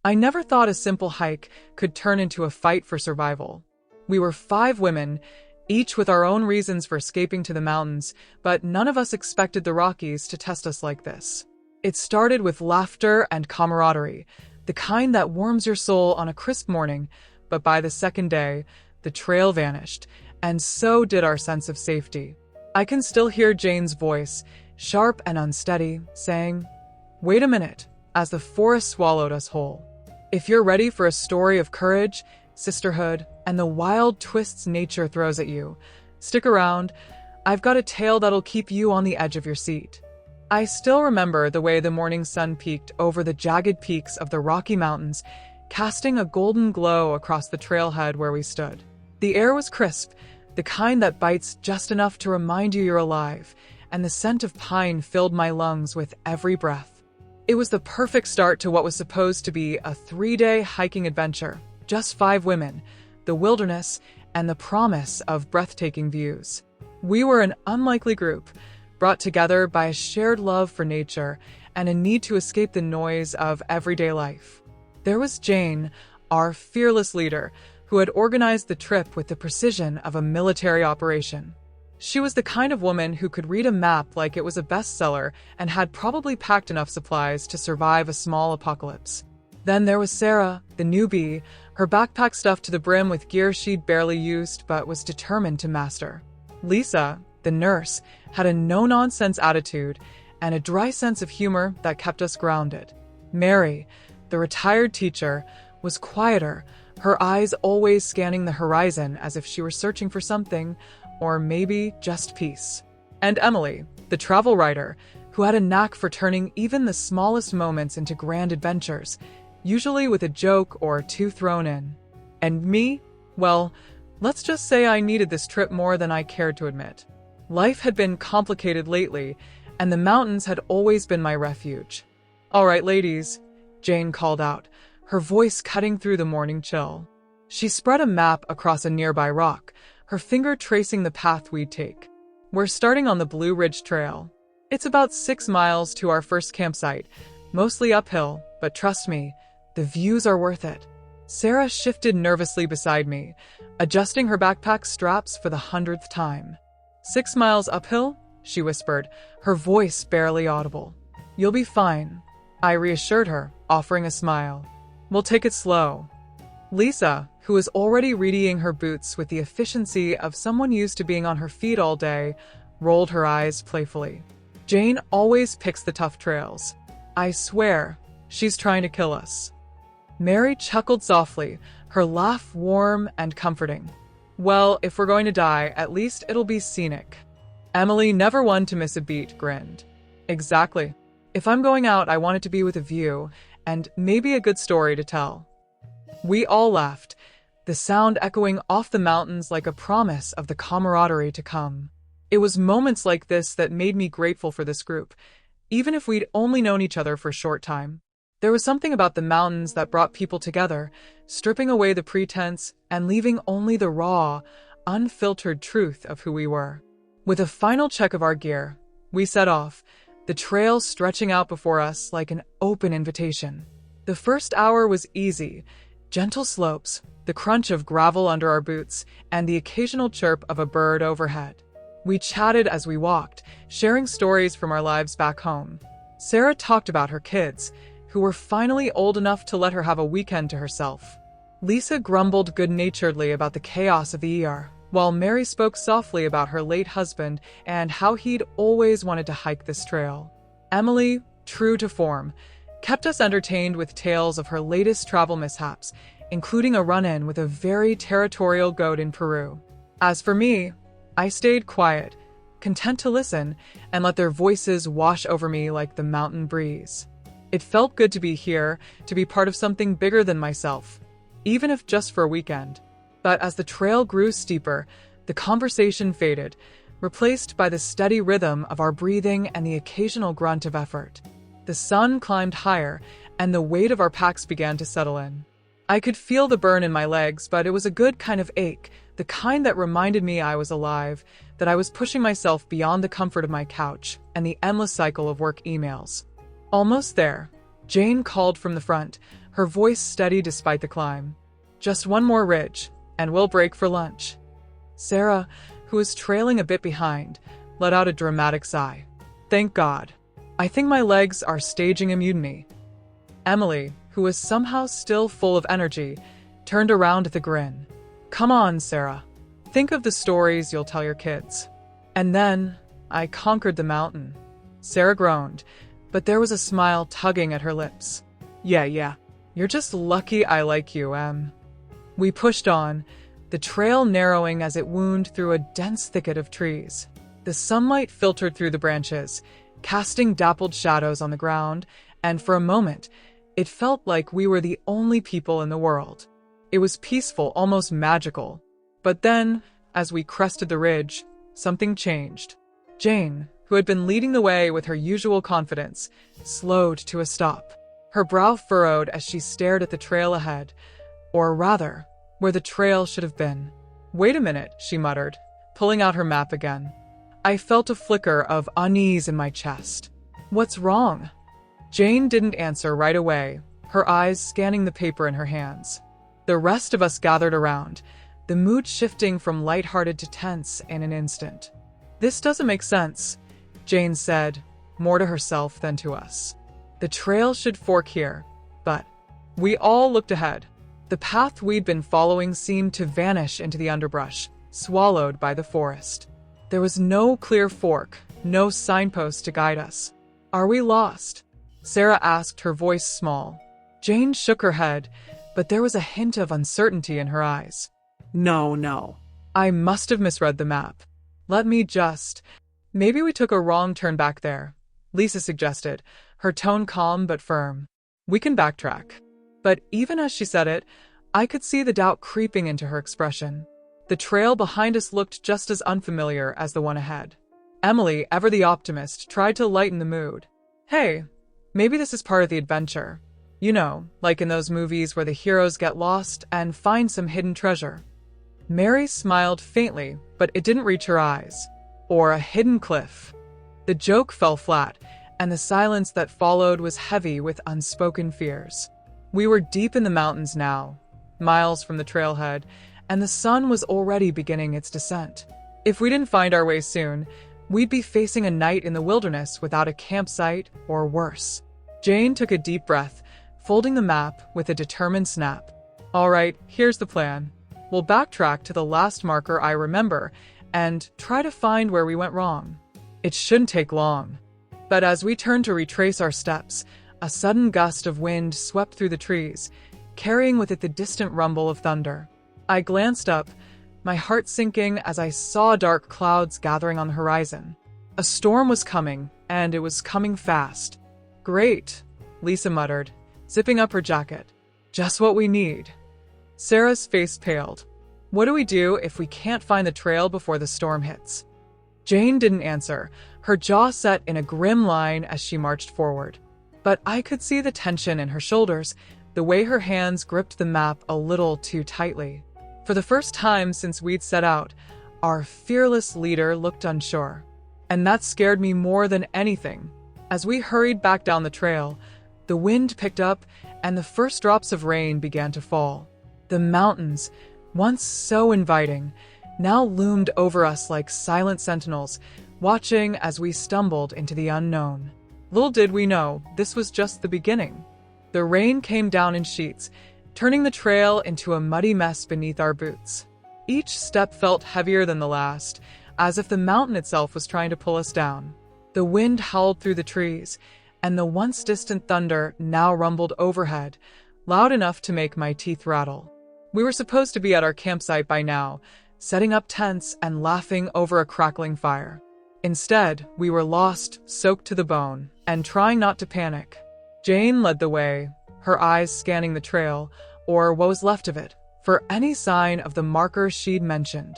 I never thought a simple hike could turn into a fight for survival. We were 5 women, each with our own reasons for escaping to the mountains, but none of us expected the Rockies to test us like this. It started with laughter and camaraderie, the kind that warms your soul on a crisp morning, but by the second day, the trail vanished, and so did our sense of safety. I can still hear Jane's voice, sharp and unsteady, saying, "Wait a minute," as the forest swallowed us whole. If you're ready for a story of courage, sisterhood, and the wild twists nature throws at you, stick around. I've got a tale that'll keep you on the edge of your seat. I still remember the way the morning sun peeked over the jagged peaks of the Rocky Mountains, casting a golden glow across the trailhead where we stood. The air was crisp, the kind that bites just enough to remind you you're alive, and the scent of pine filled my lungs with every breath. It was the perfect start to what was supposed to be a 3-day hiking adventure. Just 5 women, the wilderness, and the promise of breathtaking views. We were an unlikely group, brought together by a shared love for nature and a need to escape the noise of everyday life. There was Jane, our fearless leader, who had organized the trip with the precision of a military operation. She was the kind of woman who could read a map like it was a bestseller and had probably packed enough supplies to survive a small apocalypse. Then there was Sarah, the newbie, her backpack stuffed to the brim with gear she'd barely used but was determined to master. Lisa, the nurse, had a no-nonsense attitude and a dry sense of humor that kept us grounded. Mary, the retired teacher, was quieter, her eyes always scanning the horizon as if she were searching for something, or maybe just peace. And Emily, the travel writer, who had a knack for turning even the smallest moments into grand adventures, usually with a joke or 2 thrown in. And me? Well, let's just say I needed this trip more than I cared to admit. Life had been complicated lately, and the mountains had always been my refuge. "All right, ladies," Jane called out, her voice cutting through the morning chill. She spread a map across a nearby rock, her finger tracing the path we'd take. "We're starting on the Blue Ridge Trail. It's about 6 miles to our first campsite, mostly uphill, but trust me, the views are worth it." Sarah shifted nervously beside me, adjusting her backpack straps for the 100th time. "6 miles uphill?" she whispered, her voice barely audible. "You'll be fine," I reassured her, offering a smile. "We'll take it slow." Lisa, who was already readying her boots with the efficiency of someone used to being on her feet all day, rolled her eyes playfully. "Jane always picks the tough trails. I swear, she's trying to kill us." Mary chuckled softly, her laugh warm and comforting. "Well, if we're going to die, at least it'll be scenic." Emily, never one to miss a beat, grinned. "Exactly. If I'm going out, I want it to be with a view, and maybe a good story to tell." We all laughed, the sound echoing off the mountains like a promise of the camaraderie to come. It was moments like this that made me grateful for this group, even if we'd only known each other for a short time. There was something about the mountains that brought people together, stripping away the pretense and leaving only the raw, unfiltered truth of who we were. With a final check of our gear, we set off, the trail stretching out before us like an open invitation. The first hour was easy, gentle slopes, the crunch of gravel under our boots, and the occasional chirp of a bird overhead. We chatted as we walked, sharing stories from our lives back home. Sarah talked about her kids, who were finally old enough to let her have a weekend to herself. Lisa grumbled good-naturedly about the chaos of the ER, while Mary spoke softly about her late husband and how he'd always wanted to hike this trail. Emily, true to form, kept us entertained with tales of her latest travel mishaps, including a run-in with a very territorial goat in Peru. As for me, I stayed quiet, content to listen and let their voices wash over me like the mountain breeze. It felt good to be here, to be part of something bigger than myself, even if just for a weekend. But as the trail grew steeper, the conversation faded, replaced by the steady rhythm of our breathing and the occasional grunt of effort. The sun climbed higher, and the weight of our packs began to settle in. I could feel the burn in my legs, but it was a good kind of ache, the kind that reminded me I was alive, that I was pushing myself beyond the comfort of my couch and the endless cycle of work emails. Almost there, Jane called from the front, her voice steady despite the climb. "Just one more ridge, and we'll break for lunch." Sarah, who was trailing a bit behind, let out a dramatic sigh. "Thank God. I think my legs are staging a mutiny." Emily, who was somehow still full of energy, turned around with a grin. "Come on, Sarah. Think of the stories you'll tell your kids." "And then I conquered the mountain." Sarah groaned, but there was a smile tugging at her lips. Yeah. You're just lucky I like you, Em." We pushed on, the trail narrowing as it wound through a dense thicket of trees. The sunlight filtered through the branches, casting dappled shadows on the ground, and for a moment, it felt like we were the only people in the world. It was peaceful, almost magical. But then, as we crested the ridge, something changed. Jane, who had been leading the way with her usual confidence, slowed to a stop. Her brow furrowed as she stared at the trail ahead, or rather, where the trail should have been. "Wait a minute," she muttered, pulling out her map again. I felt a flicker of unease in my chest. "What's wrong?" Jane didn't answer right away, her eyes scanning the paper in her hands. The rest of us gathered around, the mood shifting from lighthearted to tense in an instant. "This doesn't make sense," Jane said, more to herself than to us. "The trail should fork here, but..." We all looked ahead. The path we'd been following seemed to vanish into the underbrush, swallowed by the forest. There was no clear fork, no signpost to guide us. "Are we lost?" Sarah asked, her voice small. Jane shook her head, but there was a hint of uncertainty in her eyes. No. I must have misread the map. Maybe we took a wrong turn back there," Lisa suggested, her tone calm but firm. "We can backtrack." But even as she said it, I could see the doubt creeping into her expression. The trail behind us looked just as unfamiliar as the one ahead. Emily, ever the optimist, tried to lighten the mood. "Hey, maybe this is part of the adventure. You know, like in those movies where the heroes get lost and find some hidden treasure." Mary smiled faintly, but it didn't reach her eyes. "Or a hidden cliff." The joke fell flat, and the silence that followed was heavy with unspoken fears. We were deep in the mountains now, miles from the trailhead, and the sun was already beginning its descent. If we didn't find our way soon, we'd be facing a night in the wilderness without a campsite or worse. Jane took a deep breath, folding the map with a determined snap. "All right, here's the plan. We'll backtrack to the last marker I remember and try to find where we went wrong. It shouldn't take long." But as we turned to retrace our steps, a sudden gust of wind swept through the trees, carrying with it the distant rumble of thunder. I glanced up, my heart sinking as I saw dark clouds gathering on the horizon. A storm was coming, and it was coming fast. "Great," Lisa muttered, zipping up her jacket. "Just what we need." Sarah's face paled. "What do we do if we can't find the trail before the storm hits?" Jane didn't answer, her jaw set in a grim line as she marched forward. But I could see the tension in her shoulders, the way her hands gripped the map a little too tightly. For the first time since we'd set out, our fearless leader looked unsure. And that scared me more than anything. As we hurried back down the trail, the wind picked up and the first drops of rain began to fall. The mountains, once so inviting, now loomed over us like silent sentinels, watching as we stumbled into the unknown. Little did we know, this was just the beginning. The rain came down in sheets, turning the trail into a muddy mess beneath our boots. Each step felt heavier than the last, as if the mountain itself was trying to pull us down. The wind howled through the trees, and the once distant thunder now rumbled overhead, loud enough to make my teeth rattle. We were supposed to be at our campsite by now, setting up tents and laughing over a crackling fire. Instead, we were lost, soaked to the bone, and trying not to panic. Jane led the way, her eyes scanning the trail, or what was left of it, for any sign of the marker she'd mentioned.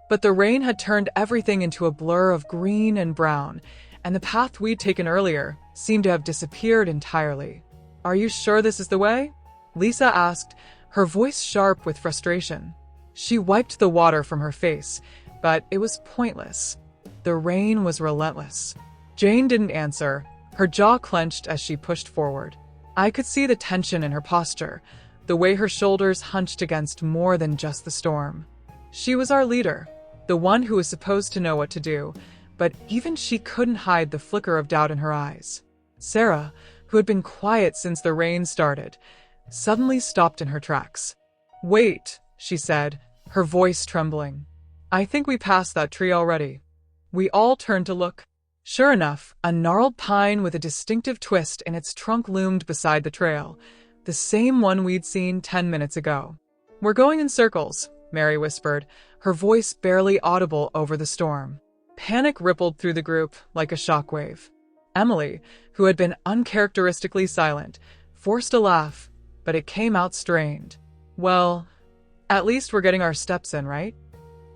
But the rain had turned everything into a blur of green and brown, and the path we'd taken earlier seemed to have disappeared entirely. "Are you sure this is the way?" Lisa asked, her voice sharp with frustration. She wiped the water from her face, but it was pointless. The rain was relentless. Jane didn't answer, her jaw clenched as she pushed forward. I could see the tension in her posture, the way her shoulders hunched against more than just the storm. She was our leader, the one who was supposed to know what to do, but even she couldn't hide the flicker of doubt in her eyes. Sarah, who had been quiet since the rain started, suddenly stopped in her tracks. "Wait," she said, her voice trembling. "I think we passed that tree already." We all turned to look. Sure enough, a gnarled pine with a distinctive twist in its trunk loomed beside the trail, the same one we'd seen 10 minutes ago. "We're going in circles," Mary whispered, her voice barely audible over the storm. Panic rippled through the group like a shockwave. Emily, who had been uncharacteristically silent, forced a laugh, but it came out strained. "Well, at least we're getting our steps in, right?"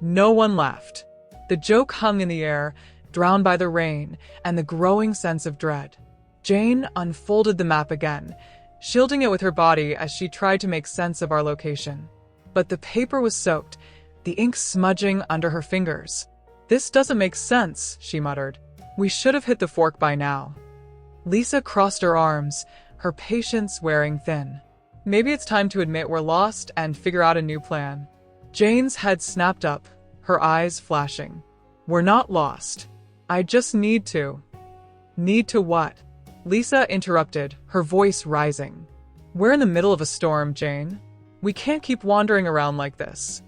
No one laughed. The joke hung in the air, drowned by the rain and the growing sense of dread. Jane unfolded the map again, shielding it with her body as she tried to make sense of our location. But the paper was soaked, the ink smudging under her fingers. "This doesn't make sense," she muttered. "We should have hit the fork by now." Lisa crossed her arms, her patience wearing thin. "Maybe it's time to admit we're lost and figure out a new plan." Jane's head snapped up, her eyes flashing. "We're not lost. I just need to." "Need to what?" Lisa interrupted, her voice rising. "We're in the middle of a storm, Jane. We can't keep wandering around like this."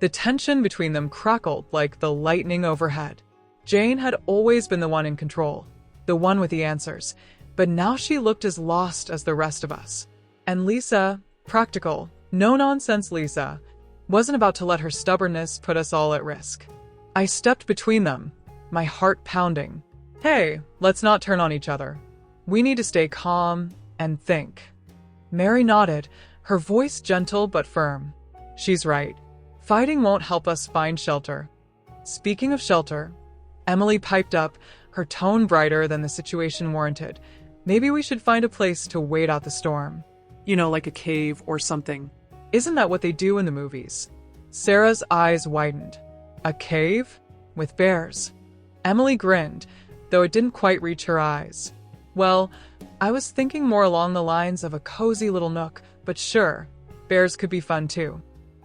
The tension between them crackled like the lightning overhead. Jane had always been the one in control, the one with the answers, but now she looked as lost as the rest of us. And Lisa, practical, no-nonsense Lisa, wasn't about to let her stubbornness put us all at risk. I stepped between them, my heart pounding. "Hey, let's not turn on each other. We need to stay calm and think." Mary nodded, her voice gentle but firm. "She's right. Fighting won't help us find shelter." Speaking of shelter, Emily piped up, her tone brighter than the situation warranted. "Maybe we should find a place to wait out the storm. You know, like a cave or something. Isn't that what they do in the movies?" Sarah's eyes widened. "A cave? With bears?" Emily grinned, though it didn't quite reach her eyes. "Well, I was thinking more along the lines of a cozy little nook, but sure, bears could be fun too."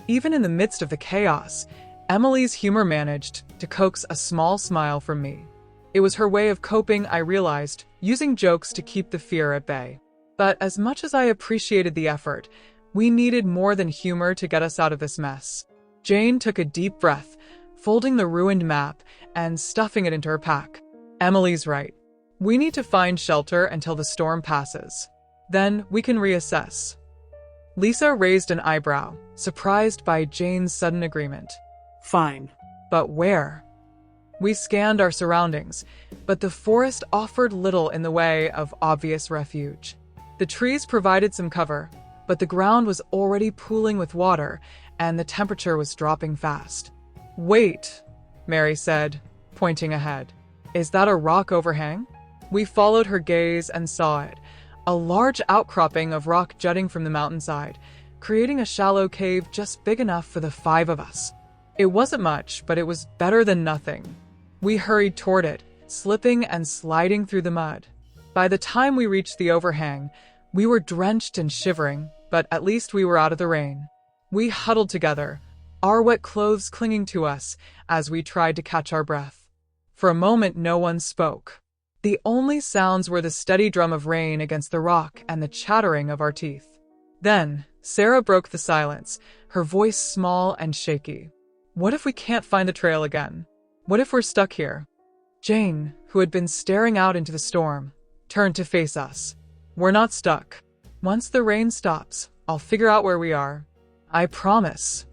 Even in the midst of the chaos, Emily's humor managed to coax a small smile from me. It was her way of coping, I realized, using jokes to keep the fear at bay. But as much as I appreciated the effort, we needed more than humor to get us out of this mess. Jane took a deep breath, folding the ruined map and stuffing it into her pack. "Emily's right. We need to find shelter until the storm passes. Then we can reassess." Lisa raised an eyebrow, surprised by Jane's sudden agreement. "Fine. But where?" We scanned our surroundings, but the forest offered little in the way of obvious refuge. The trees provided some cover, but the ground was already pooling with water, and the temperature was dropping fast. "Wait," Mary said, pointing ahead. "Is that a rock overhang?" We followed her gaze and saw it, a large outcropping of rock jutting from the mountainside, creating a shallow cave just big enough for the 5 of us. It wasn't much, but it was better than nothing. We hurried toward it, slipping and sliding through the mud. By the time we reached the overhang, we were drenched and shivering, but at least we were out of the rain. We huddled together, our wet clothes clinging to us as we tried to catch our breath. For a moment, no one spoke. The only sounds were the steady drum of rain against the rock and the chattering of our teeth. Then, Sarah broke the silence, her voice small and shaky. "What if we can't find the trail again? What if we're stuck here?" Jane, who had been staring out into the storm, turned to face us. "We're not stuck. Once the rain stops, I'll figure out where we are. I promise."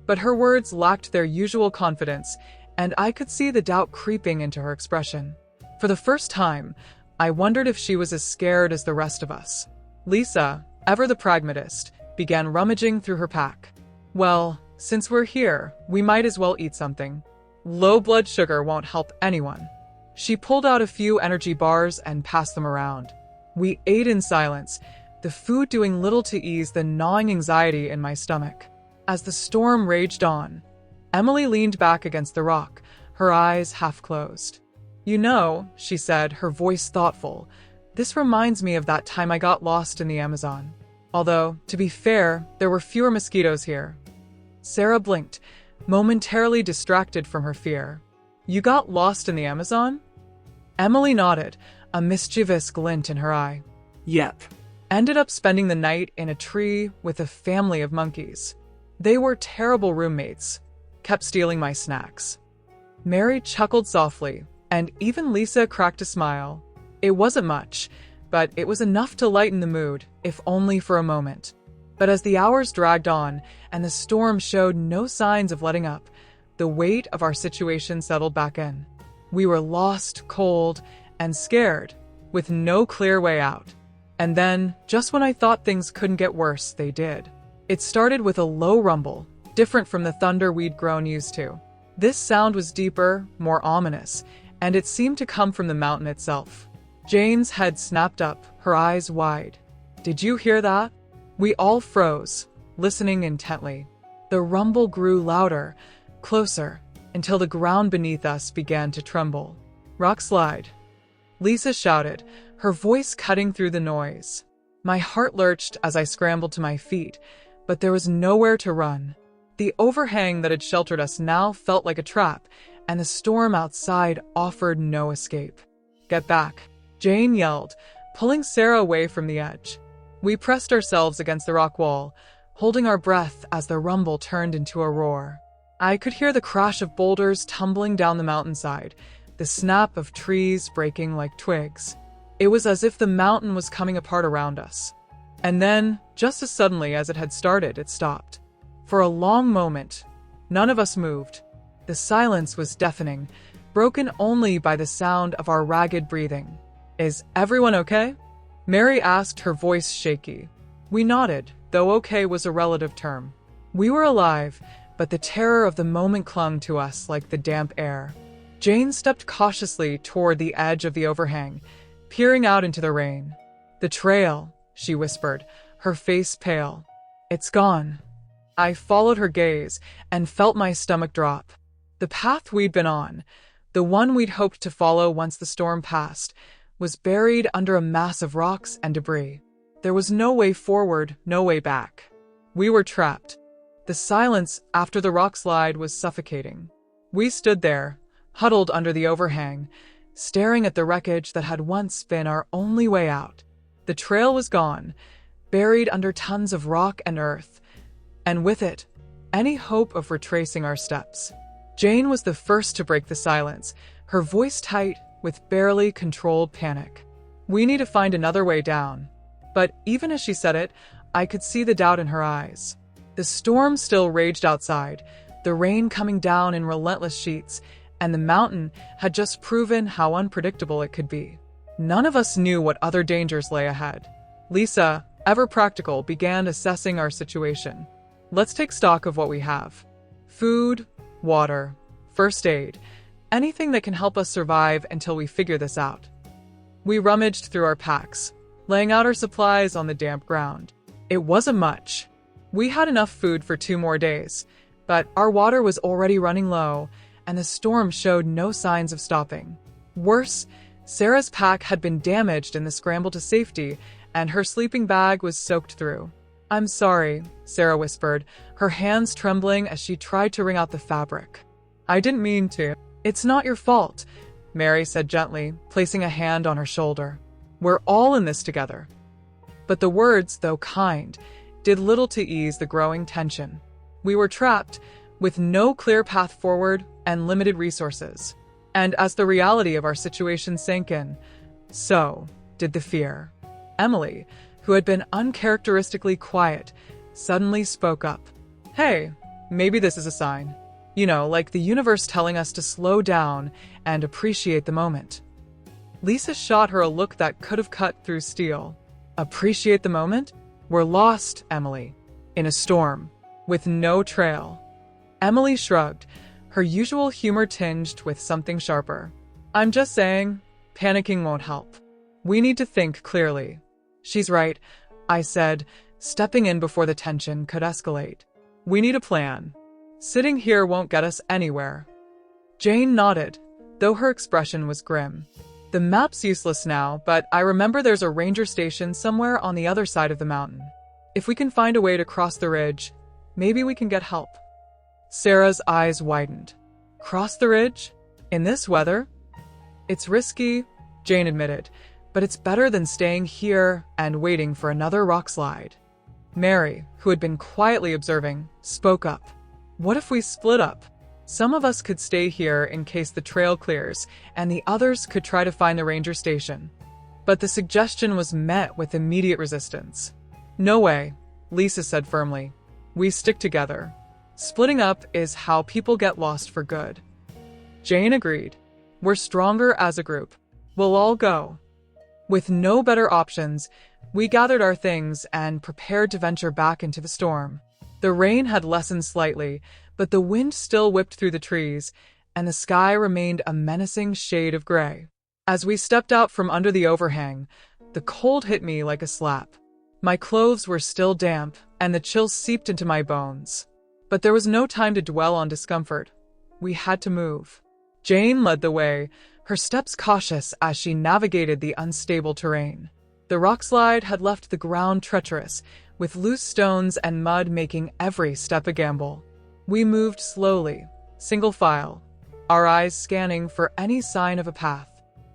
But her words lacked their usual confidence, and I could see the doubt creeping into her expression. For the first time, I wondered if she was as scared as the rest of us. Lisa, ever the pragmatist, began rummaging through her pack. "Well, since we're here, we might as well eat something. Low blood sugar won't help anyone." She pulled out a few energy bars and passed them around. We ate in silence, the food doing little to ease the gnawing anxiety in my stomach. As the storm raged on, Emily leaned back against the rock, her eyes half closed. "You know," she said, her voice thoughtful, This reminds me of that time I got lost in the Amazon. Although, to be fair, there were fewer mosquitoes here. Sarah blinked, momentarily distracted from her fear. You got lost in the Amazon? Emily nodded, a mischievous glint in her eye. Yep. Ended up spending the night in a tree with a family of monkeys. They were terrible roommates. Kept stealing my snacks. Mary chuckled softly, and even Lisa cracked a smile. It wasn't much, but it was enough to lighten the mood, if only for a moment. But as the hours dragged on and the storm showed no signs of letting up, the weight of our situation settled back in. We were lost, cold, and scared, with no clear way out. And then, just when I thought things couldn't get worse, they did. It started with a low rumble, different from the thunder we'd grown used to. This sound was deeper, more ominous, and it seemed to come from the mountain itself. Jane's head snapped up, her eyes wide. Did you hear that? We all froze, listening intently. The rumble grew louder, closer, until the ground beneath us began to tremble. Rockslide, Lisa shouted, her voice cutting through the noise. My heart lurched as I scrambled to my feet, but there was nowhere to run. The overhang that had sheltered us now felt like a trap, and the storm outside offered no escape. Get back, Jane yelled, pulling Sarah away from the edge. We pressed ourselves against the rock wall, holding our breath as the rumble turned into a roar. I could hear the crash of boulders tumbling down the mountainside, the snap of trees breaking like twigs. It was as if the mountain was coming apart around us. And then, just as suddenly as it had started, it stopped. For a long moment, none of us moved. The silence was deafening, broken only by the sound of our ragged breathing. Is everyone okay? Mary asked, her voice shaky. We nodded, though okay was a relative term. We were alive, but the terror of the moment clung to us like the damp air. Jane stepped cautiously toward the edge of the overhang, peering out into the rain. The trail, she whispered, her face pale. It's gone. I followed her gaze and felt my stomach drop. The path we'd been on, the one we'd hoped to follow once the storm passed, was buried under a mass of rocks and debris. There was no way forward, no way back. We were trapped. The silence after the rock slide was suffocating. We stood there, huddled under the overhang, staring at the wreckage that had once been our only way out. The trail was gone, buried under tons of rock and earth, and with it, any hope of retracing our steps. Jane was the first to break the silence, her voice tight with barely controlled panic. We need to find another way down. But even as she said it, I could see the doubt in her eyes. The storm still raged outside, the rain coming down in relentless sheets, and the mountain had just proven how unpredictable it could be. None of us knew what other dangers lay ahead. Lisa, ever practical, began assessing our situation. Let's take stock of what we have. Food, water, first aid, anything that can help us survive until we figure this out. We rummaged through our packs, laying out our supplies on the damp ground. It wasn't much. We had enough food for 2 more days, but our water was already running low, and the storm showed no signs of stopping. Worse, Sarah's pack had been damaged in the scramble to safety, and her sleeping bag was soaked through. I'm sorry, Sarah whispered, her hands trembling as she tried to wring out the fabric. I didn't mean to. It's not your fault, Mary said gently, placing a hand on her shoulder. We're all in this together. But the words, though kind, did little to ease the growing tension. We were trapped, with no clear path forward and limited resources. And as the reality of our situation sank in, so did the fear. Emily, who had been uncharacteristically quiet, suddenly spoke up. Hey, maybe this is a sign. You know, like the universe telling us to slow down and appreciate the moment. Lisa shot her a look that could have cut through steel. Appreciate the moment? We're lost, Emily. In a storm. With no trail. Emily shrugged, her usual humor tinged with something sharper. I'm just saying, panicking won't help. We need to think clearly. She's right, I said, stepping in before the tension could escalate. We need a plan. Sitting here won't get us anywhere. Jane nodded, though her expression was grim. The map's useless now, but I remember there's a ranger station somewhere on the other side of the mountain. If we can find a way to cross the ridge, maybe we can get help. Sarah's eyes widened. Cross the ridge? In this weather? It's risky, Jane admitted, but it's better than staying here and waiting for another rock slide. Mary, who had been quietly observing, spoke up. What if we split up? Some of us could stay here in case the trail clears, and the others could try to find the ranger station. But the suggestion was met with immediate resistance. No way, Lisa said firmly. We stick together. Splitting up is how people get lost for good. Jane agreed. We're stronger as a group. We'll all go. With no better options, we gathered our things and prepared to venture back into the storm. The rain had lessened slightly, but the wind still whipped through the trees, and the sky remained a menacing shade of gray. As we stepped out from under the overhang, the cold hit me like a slap. My clothes were still damp, and the chill seeped into my bones. But there was no time to dwell on discomfort. We had to move. Jane led the way, her steps cautious as she navigated the unstable terrain. The rock slide had left the ground treacherous, with loose stones and mud making every step a gamble. We moved slowly, single file, our eyes scanning for any sign of a path.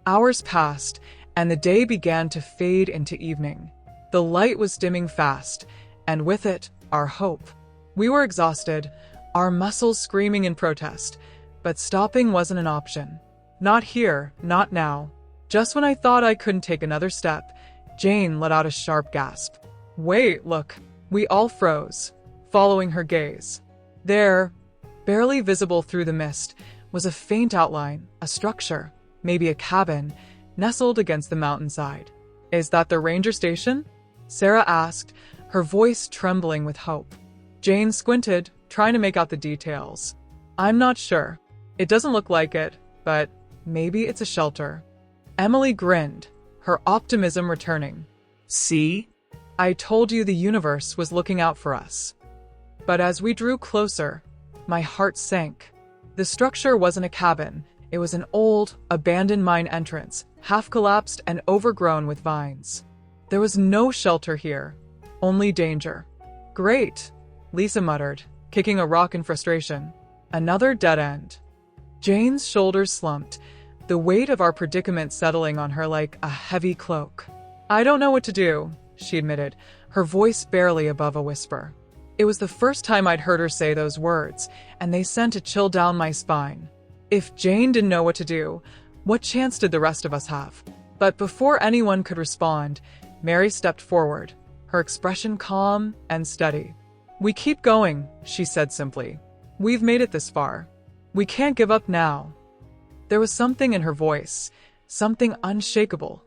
Hours passed, and the day began to fade into evening. The light was dimming fast, and with it, our hope. We were exhausted, our muscles screaming in protest, but stopping wasn't an option. Not here, not now. Just when I thought I couldn't take another step, Jane let out a sharp gasp. Wait, look. We all froze, following her gaze. There, barely visible through the mist, was a faint outline, a structure, maybe a cabin, nestled against the mountainside. Is that the ranger station? Sarah asked, her voice trembling with hope. Jane squinted, trying to make out the details. I'm not sure. It doesn't look like it, but maybe it's a shelter. Emily grinned, her optimism returning. See? I told you the universe was looking out for us. But as we drew closer, my heart sank. The structure wasn't a cabin. It was an old, abandoned mine entrance, half collapsed and overgrown with vines. There was no shelter here, only danger. Great, Lisa muttered, kicking a rock in frustration. Another dead end. Jane's shoulders slumped, the weight of our predicament settling on her like a heavy cloak. I don't know what to do, she admitted, her voice barely above a whisper. It was the first time I'd heard her say those words, and they sent a chill down my spine. If Jane didn't know what to do, what chance did the rest of us have? But before anyone could respond, Mary stepped forward, her expression calm and steady. We keep going, she said simply. We've made it this far. We can't give up now. There was something in her voice, something unshakable,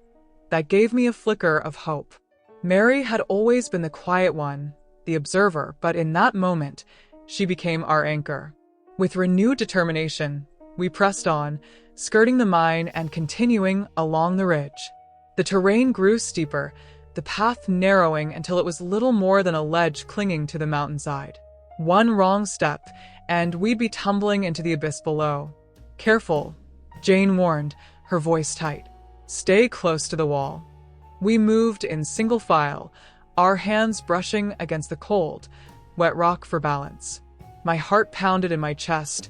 that gave me a flicker of hope. Mary had always been the quiet one, the observer, but in that moment, she became our anchor. With renewed determination, we pressed on, skirting the mine and continuing along the ridge. The terrain grew steeper, the path narrowing until it was little more than a ledge clinging to the mountainside. One wrong step, and we'd be tumbling into the abyss below. Careful, Jane warned, her voice tight. Stay close to the wall. We moved in single file, our hands brushing against the cold, wet rock for balance. My heart pounded in my chest,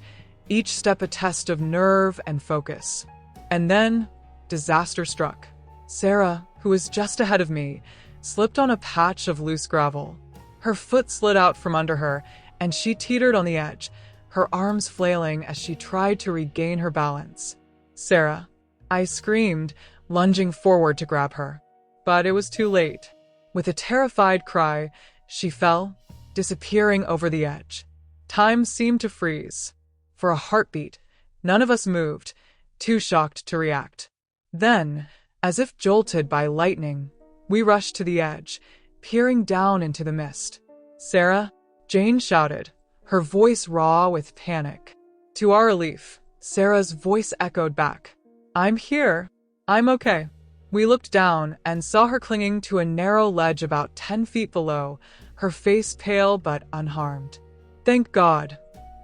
each step a test of nerve and focus. And then, disaster struck. Sarah, who was just ahead of me, slipped on a patch of loose gravel. Her foot slid out from under her, and she teetered on the edge, her arms flailing as she tried to regain her balance. Sarah, I screamed, lunging forward to grab her. But it was too late. With a terrified cry, she fell, disappearing over the edge. Time seemed to freeze. For a heartbeat, none of us moved, too shocked to react. Then, as if jolted by lightning, we rushed to the edge, peering down into the mist. Sarah, Jane shouted, her voice raw with panic. To our relief, Sarah's voice echoed back. I'm here. I'm okay. We looked down and saw her clinging to a narrow ledge about 10 feet below, her face pale but unharmed. Thank God,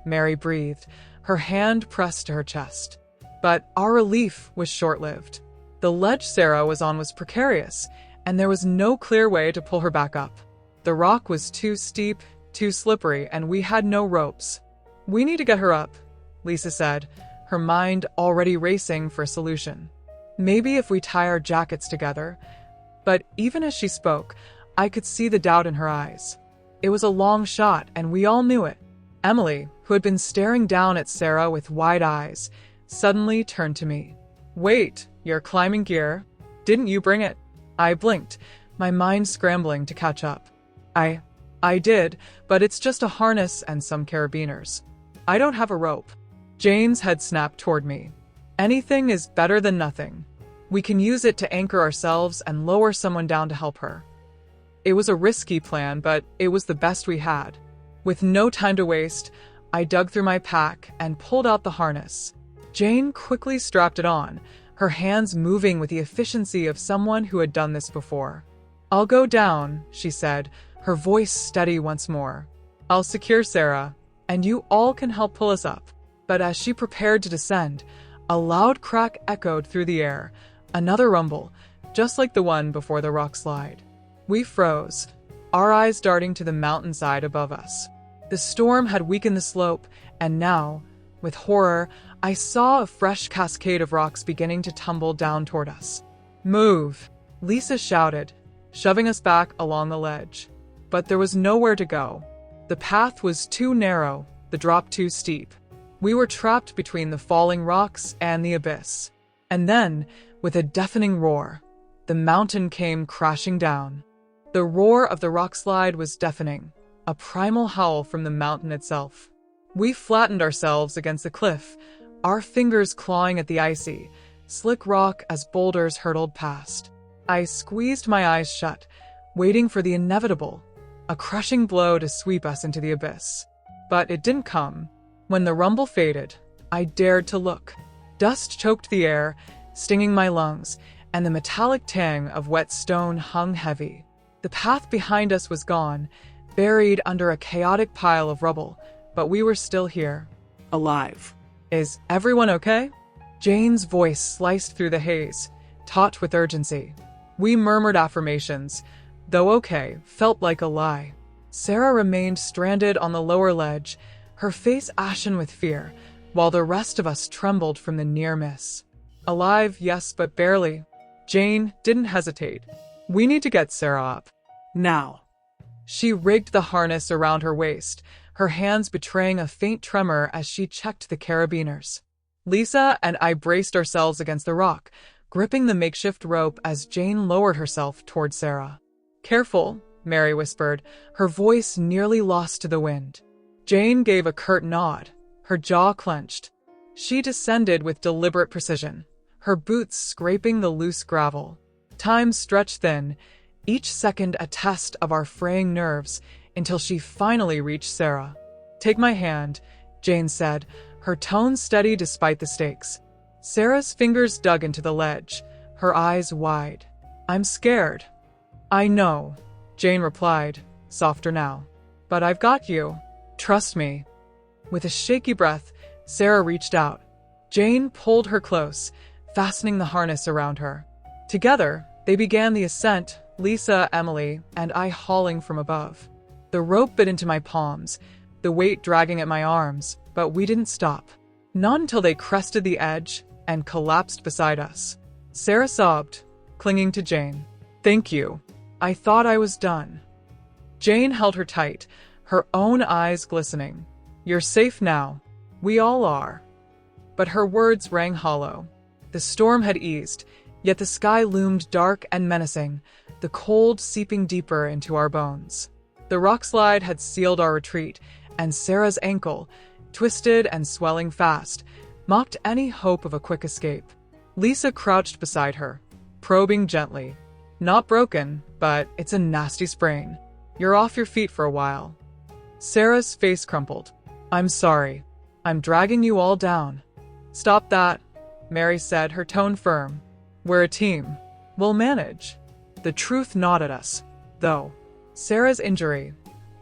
Mary breathed, her hand pressed to her chest. But our relief was short-lived. The ledge Sarah was on was precarious, and there was no clear way to pull her back up. The rock was too steep, too slippery, and we had no ropes. "We need to get her up," Lisa said, her mind already racing for a solution. "Maybe if we tie our jackets together." But even as she spoke, I could see the doubt in her eyes. It was a long shot, and we all knew it. Emily, who had been staring down at Sarah with wide eyes, suddenly turned to me. "Wait, your climbing gear? Didn't you bring it?" I blinked, my mind scrambling to catch up. I did, but it's just a harness and some carabiners. I don't have a rope." Jane's head snapped toward me. "Anything is better than nothing. We can use it to anchor ourselves and lower someone down to help her." It was a risky plan, but it was the best we had. With no time to waste, I dug through my pack and pulled out the harness. Jane quickly strapped it on, her hands moving with the efficiency of someone who had done this before. "I'll go down," she said, her voice steady once more. "I'll secure Sarah, and you all can help pull us up." But as she prepared to descend, a loud crack echoed through the air, another rumble, just like the one before the rock slide. We froze, our eyes darting to the mountainside above us. The storm had weakened the slope, and now, with horror, I saw a fresh cascade of rocks beginning to tumble down toward us. "Move!" Lisa shouted, shoving us back along the ledge. But there was nowhere to go. The path was too narrow, the drop too steep. We were trapped between the falling rocks and the abyss. And then, with a deafening roar, the mountain came crashing down. The roar of the rock slide was deafening, a primal howl from the mountain itself. We flattened ourselves against the cliff, our fingers clawing at the icy, slick rock as boulders hurtled past. I squeezed my eyes shut, waiting for the inevitable, a crushing blow to sweep us into the abyss. But it didn't come. When the rumble faded, I dared to look. Dust choked the air, stinging my lungs, and the metallic tang of wet stone hung heavy. The path behind us was gone, buried under a chaotic pile of rubble, but we were still here. Alive. "Is everyone okay?" Jane's voice sliced through the haze, taut with urgency. We murmured affirmations, though okay felt like a lie. Sarah remained stranded on the lower ledge, her face ashen with fear, while the rest of us trembled from the near miss. "Alive, yes, but barely." Jane didn't hesitate. "We need to get Sarah up. Now." She rigged the harness around her waist, her hands betraying a faint tremor as she checked the carabiners. Lisa and I braced ourselves against the rock, gripping the makeshift rope as Jane lowered herself toward Sarah. "Careful," Mary whispered, her voice nearly lost to the wind. Jane gave a curt nod, her jaw clenched. She descended with deliberate precision, her boots scraping the loose gravel. Time stretched thin, each second a test of our fraying nerves, until she finally reached Sarah. "Take my hand," Jane said, her tone steady despite the stakes. Sarah's fingers dug into the ledge, her eyes wide. "I'm scared." "I know," Jane replied, softer now. "But I've got you. Trust me." With a shaky breath, Sarah reached out. Jane pulled her close, fastening the harness around her. Together, they began the ascent, Lisa, Emily, and I hauling from above. The rope bit into my palms, the weight dragging at my arms, but we didn't stop. Not until they crested the edge and collapsed beside us. Sarah sobbed, clinging to Jane. "Thank you. I thought I was done." Jane held her tight, her own eyes glistening. "You're safe now. We all are." But her words rang hollow. The storm had eased, yet the sky loomed dark and menacing, the cold seeping deeper into our bones. The rock slide had sealed our retreat, and Sarah's ankle, twisted and swelling fast, mocked any hope of a quick escape. Lisa crouched beside her, probing gently. "Not broken, but it's a nasty sprain. You're off your feet for a while." Sarah's face crumpled. "I'm sorry. I'm dragging you all down." "Stop that," Mary said, her tone firm. "We're a team. We'll manage." The truth gnawed at us, though. Sarah's injury,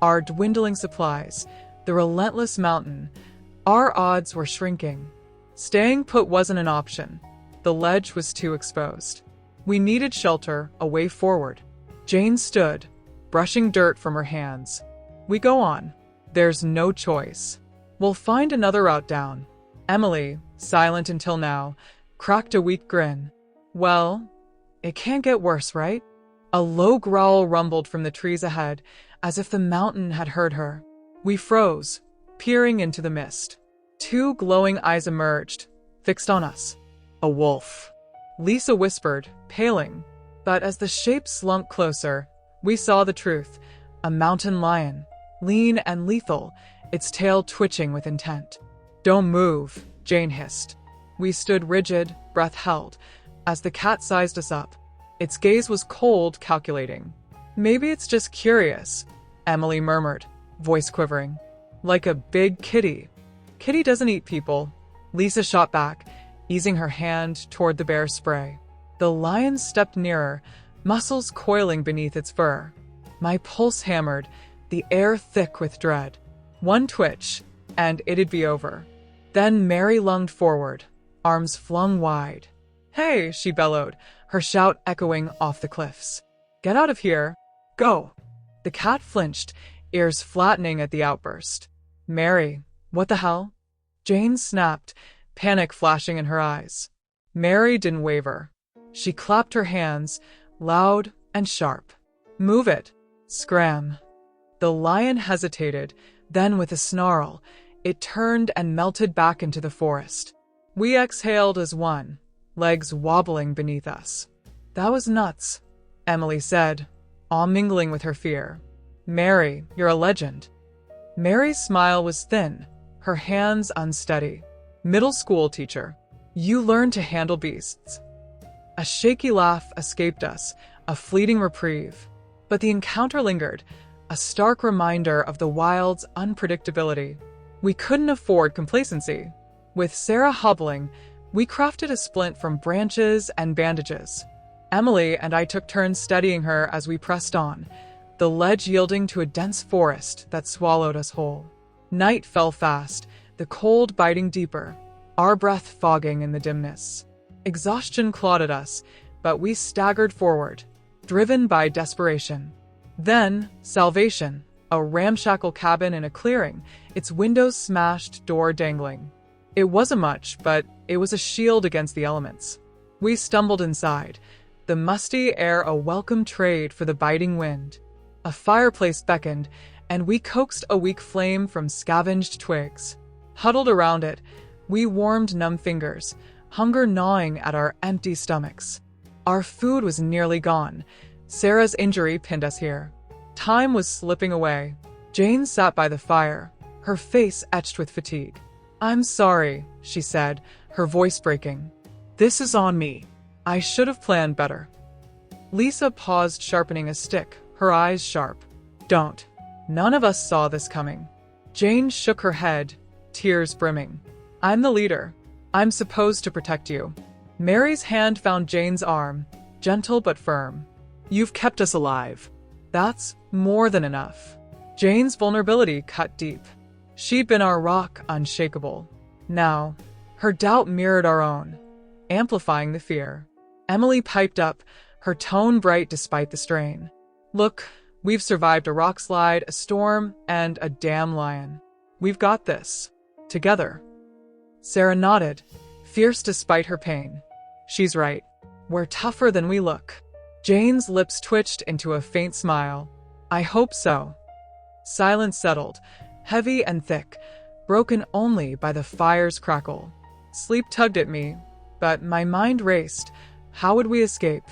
our dwindling supplies, the relentless mountain, our odds were shrinking. Staying put wasn't an option. The ledge was too exposed. We needed shelter, a way forward. Jane stood, brushing dirt from her hands. We go on. There's no choice. We'll find another route down. Emily, silent until now, cracked a weak grin. Well, it can't get worse, right? A low growl rumbled from the trees ahead, as if the mountain had heard her. We froze, peering into the mist. Two glowing eyes emerged, fixed on us. A wolf. Lisa whispered, paling. But as the shape slunk closer, we saw the truth. A mountain lion, lean and lethal, its tail twitching with intent. Don't move, Jane hissed. We stood rigid, breath held, as the cat sized us up. Its gaze was cold, calculating. Maybe it's just curious, Emily murmured, voice quivering. Like a big kitty. Kitty doesn't eat people, Lisa shot back, easing her hand toward the bear's spray. The lion stepped nearer, muscles coiling beneath its fur. My pulse hammered, the air thick with dread. One twitch, and it'd be over. Then Mary lunged forward, arms flung wide. Hey, she bellowed, her shout echoing off the cliffs. Get out of here. Go. The cat flinched, ears flattening at the outburst. Mary, what the hell? Jane snapped, panic flashing in her eyes. Mary didn't waver. She clapped her hands, loud and sharp. Move it. Scram. The lion hesitated, then with a snarl, it turned and melted back into the forest. We exhaled as one, legs wobbling beneath us. That was nuts, Emily said, awe mingling with her fear. Mary, you're a legend. Mary's smile was thin, her hands unsteady. Middle school teacher. You learned to handle beasts. A shaky laugh escaped us, a fleeting reprieve. But the encounter lingered, a stark reminder of the wild's unpredictability. We couldn't afford complacency. With Sarah hobbling, we crafted a splint from branches and bandages. Emily and I took turns steadying her as we pressed on, the ledge yielding to a dense forest that swallowed us whole. Night fell fast, the cold biting deeper, our breath fogging in the dimness. Exhaustion clawed at us, but we staggered forward, driven by desperation. Then, salvation, a ramshackle cabin in a clearing, its windows smashed, door dangling. It wasn't much, but it was a shield against the elements. We stumbled inside, the musty air a welcome trade for the biting wind. A fireplace beckoned, and we coaxed a weak flame from scavenged twigs. Huddled around it, we warmed numb fingers, hunger gnawing at our empty stomachs. Our food was nearly gone. Sarah's injury pinned us here. Time was slipping away. Jane sat by the fire, her face etched with fatigue. I'm sorry, she said, her voice breaking. This is on me. I should have planned better. Lisa paused, sharpening a stick, her eyes sharp. Don't. None of us saw this coming. Jane shook her head, tears brimming. I'm the leader. I'm supposed to protect you. Mary's hand found Jane's arm, gentle but firm. You've kept us alive. That's more than enough. Jane's vulnerability cut deep. She'd been our rock, unshakable. Now, her doubt mirrored our own, amplifying the fear. Emily piped up, her tone bright despite the strain. Look, we've survived a rock slide, a storm, and a damn lion. We've got this. Together. Sarah nodded, fierce despite her pain. She's right. We're tougher than we look. Jane's lips twitched into a faint smile. I hope so. Silence settled, heavy and thick, broken only by the fire's crackle. Sleep tugged at me, but my mind raced. How would we escape?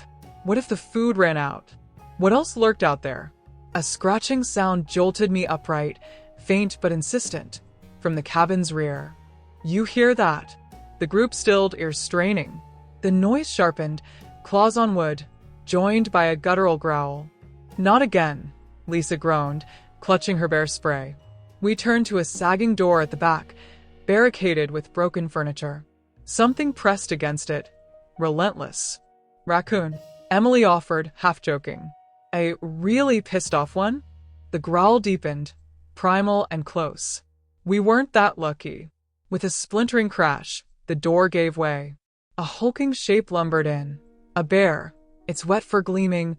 What if the food ran out? What else lurked out there? A scratching sound jolted me upright, faint but insistent, from the cabin's rear. You hear that? The group stilled, ears straining. The noise sharpened, claws on wood, joined by a guttural growl. Not again, Lisa groaned, clutching her bear spray. We turned to a sagging door at the back, barricaded with broken furniture. Something pressed against it. Relentless. Raccoon, Emily offered, half joking. A really pissed off one? The growl deepened, primal and close. We weren't that lucky. With a splintering crash, the door gave way. A hulking shape lumbered in. A bear, its wet fur gleaming,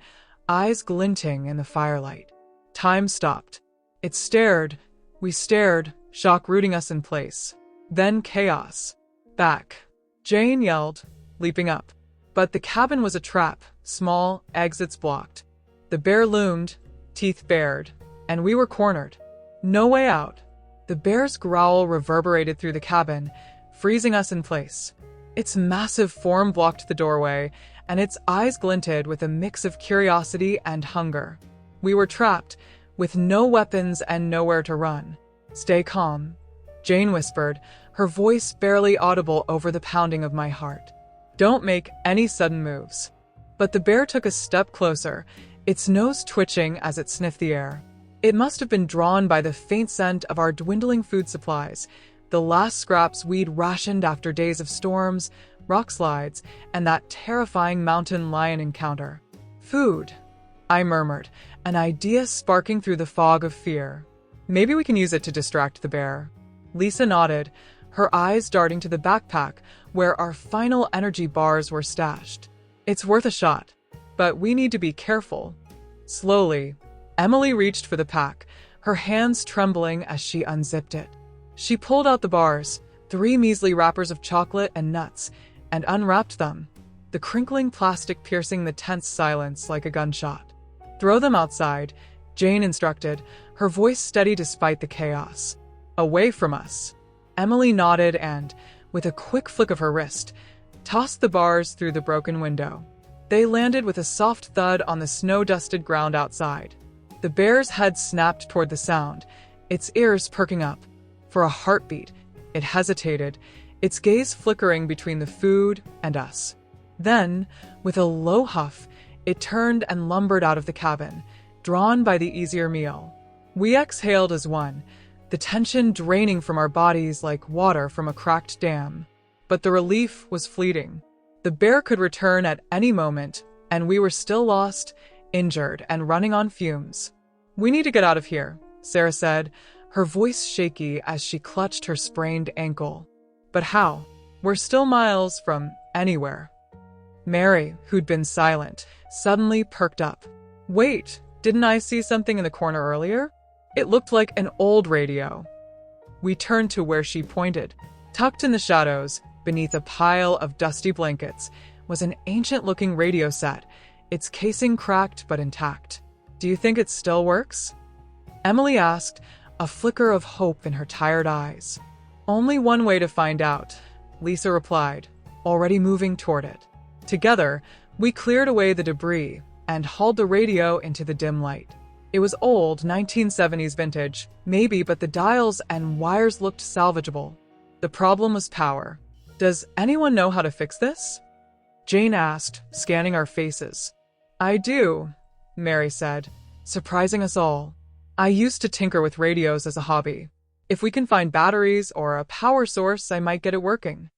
eyes glinting in the firelight. Time stopped. It stared. We stared, shock rooting us in place. Then chaos. Back. Jane yelled, leaping up. But the cabin was a trap, small, exits blocked. The bear loomed, teeth bared, and we were cornered. No way out. The bear's growl reverberated through the cabin, freezing us in place. Its massive form blocked the doorway, and its eyes glinted with a mix of curiosity and hunger. We were trapped, with no weapons and nowhere to run. Stay calm, Jane whispered, her voice barely audible over the pounding of my heart. Don't make any sudden moves. But the bear took a step closer, its nose twitching as it sniffed the air. It must have been drawn by the faint scent of our dwindling food supplies, the last scraps we'd rationed after days of storms, rockslides, and that terrifying mountain lion encounter. Food, I murmured, an idea sparking through the fog of fear. Maybe we can use it to distract the bear. Lisa nodded, her eyes darting to the backpack where our final energy bars were stashed. It's worth a shot, but we need to be careful. Slowly, Emily reached for the pack, her hands trembling as she unzipped it. She pulled out the bars, 3 measly wrappers of chocolate and nuts, and unwrapped them, the crinkling plastic piercing the tense silence like a gunshot. Throw them outside, Jane instructed, her voice steady despite the chaos. Away from us. Emily nodded and, with a quick flick of her wrist, tossed the bars through the broken window. They landed with a soft thud on the snow-dusted ground outside. The bear's head snapped toward the sound, its ears perking up. For a heartbeat, it hesitated, its gaze flickering between the food and us. Then, with a low huff, it turned and lumbered out of the cabin, drawn by the easier meal. We exhaled as one, the tension draining from our bodies like water from a cracked dam. But the relief was fleeting. The bear could return at any moment, and we were still lost, injured, and running on fumes. We need to get out of here, Sarah said, her voice shaky as she clutched her sprained ankle. But how? We're still miles from anywhere. Mary, who'd been silent, suddenly perked up. Wait, didn't I see something in the corner earlier? It looked like an old radio. We turned to where she pointed. Tucked in the shadows, beneath a pile of dusty blankets, was an ancient-looking radio set, its casing cracked but intact. Do you think it still works? Emily asked, a flicker of hope in her tired eyes. Only one way to find out, Lisa replied, already moving toward it. Together, we cleared away the debris and hauled the radio into the dim light. It was old, 1970s vintage, maybe, but the dials and wires looked salvageable. The problem was power. Does anyone know how to fix this? Jane asked, scanning our faces. I do, Mary said, surprising us all. I used to tinker with radios as a hobby. If we can find batteries or a power source, I might get it working.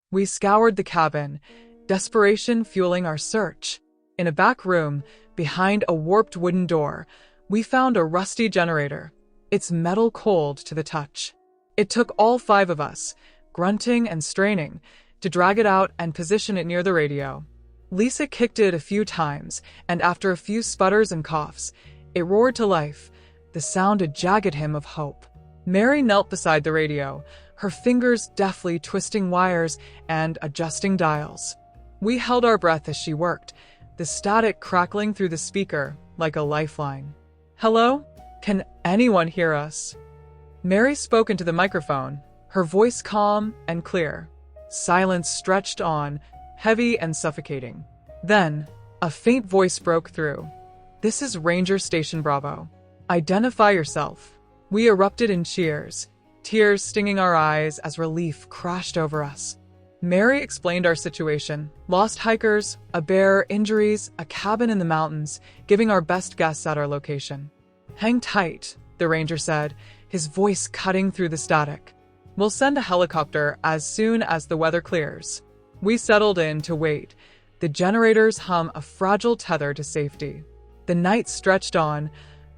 We scoured the cabin, desperation fueling our search. In a back room, behind a warped wooden door, we found a rusty generator, its metal cold to the touch. It took all 5 of us, grunting and straining, to drag it out and position it near the radio. Lisa kicked it a few times, and after a few sputters and coughs, it roared to life, the sound a jagged hymn of hope. Mary knelt beside the radio, her fingers deftly twisting wires and adjusting dials. We held our breath as she worked, the static crackling through the speaker like a lifeline. Hello? Can anyone hear us? Mary spoke into the microphone, her voice calm and clear. Silence stretched on, heavy and suffocating. Then, a faint voice broke through. This is Ranger Station Bravo. Identify yourself. We erupted in cheers, tears stinging our eyes as relief crashed over us. Mary explained our situation. Lost hikers, a bear, injuries, a cabin in the mountains, giving our best guess at our location. Hang tight, the ranger said, his voice cutting through the static. We'll send a helicopter as soon as the weather clears. We settled in to wait, the generators hum a fragile tether to safety. The night stretched on,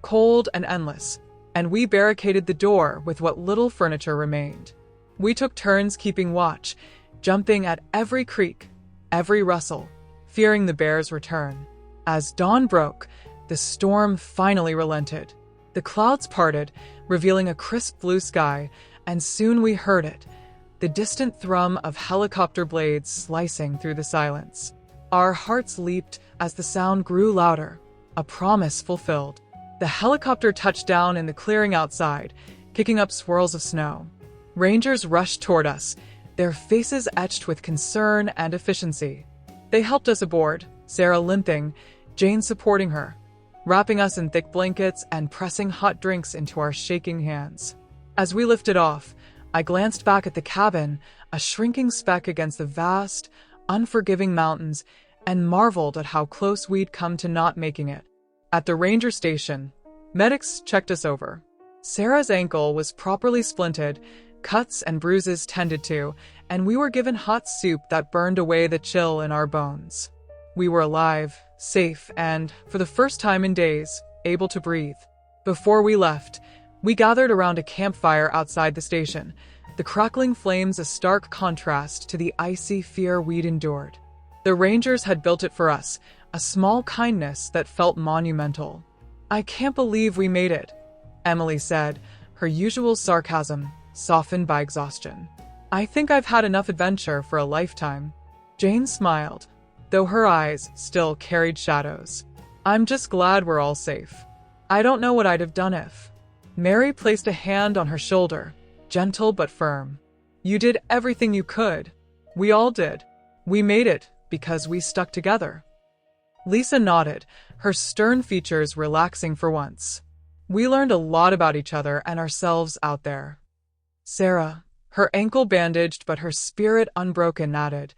cold and endless, and we barricaded the door with what little furniture remained. We took turns keeping watch, jumping at every creak, every rustle, fearing the bear's return. As dawn broke, the storm finally relented. The clouds parted, revealing a crisp blue sky, and soon we heard it, the distant thrum of helicopter blades slicing through the silence. Our hearts leaped as the sound grew louder, a promise fulfilled. The helicopter touched down in the clearing outside, kicking up swirls of snow. Rangers rushed toward us, their faces etched with concern and efficiency. They helped us aboard, Sarah limping, Jane supporting her, wrapping us in thick blankets and pressing hot drinks into our shaking hands. As we lifted off, I glanced back at the cabin, a shrinking speck against the vast, unforgiving mountains, and marveled at how close we'd come to not making it. At the ranger station, medics checked us over. Sarah's ankle was properly splinted, cuts and bruises tended to, and we were given hot soup that burned away the chill in our bones. We were alive, safe, and, for the first time in days, able to breathe. Before we left, we gathered around a campfire outside the station, the crackling flames a stark contrast to the icy fear we'd endured. The Rangers had built it for us, a small kindness that felt monumental. "I can't believe we made it," Emily said, her usual sarcasm softened by exhaustion. "I think I've had enough adventure for a lifetime." Jane smiled, though her eyes still carried shadows. "I'm just glad we're all safe. I don't know what I'd have done if..." Mary placed a hand on her shoulder, gentle but firm. "You did everything you could. We all did. We made it because we stuck together." Lisa nodded, her stern features relaxing for once. "We learned a lot about each other and ourselves out there." Sarah, her ankle bandaged but her spirit unbroken, added,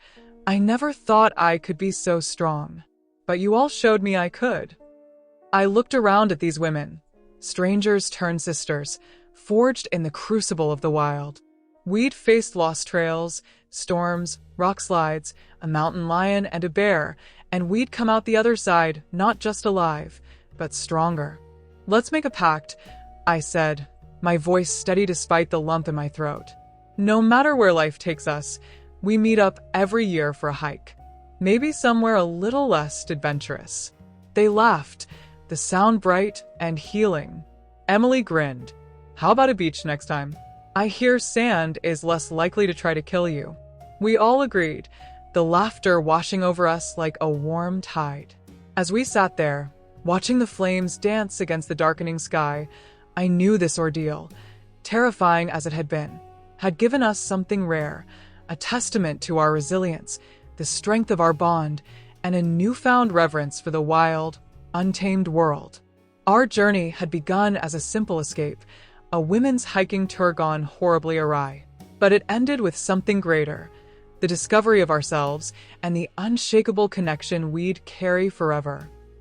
"I never thought I could be so strong. But you all showed me I could." I looked around at these women, strangers turned sisters, forged in the crucible of the wild. We'd faced lost trails, storms, rock slides, a mountain lion, and a bear, and we'd come out the other side not just alive, but stronger. "Let's make a pact," I said, my voice steady despite the lump in my throat. "No matter where life takes us, we meet up every year for a hike. Maybe somewhere a little less adventurous." They laughed, the sound bright and healing. Emily grinned. "How about a beach next time? I hear sand is less likely to try to kill you." We all agreed, the laughter washing over us like a warm tide. As we sat there, watching the flames dance against the darkening sky, I knew this ordeal, terrifying as it had been, had given us something rare, a testament to our resilience, the strength of our bond, and a newfound reverence for the wild, untamed world. Our journey had begun as a simple escape, a women's hiking tour gone horribly awry. But it ended with something greater, the discovery of ourselves and the unshakable connection we'd carry forever.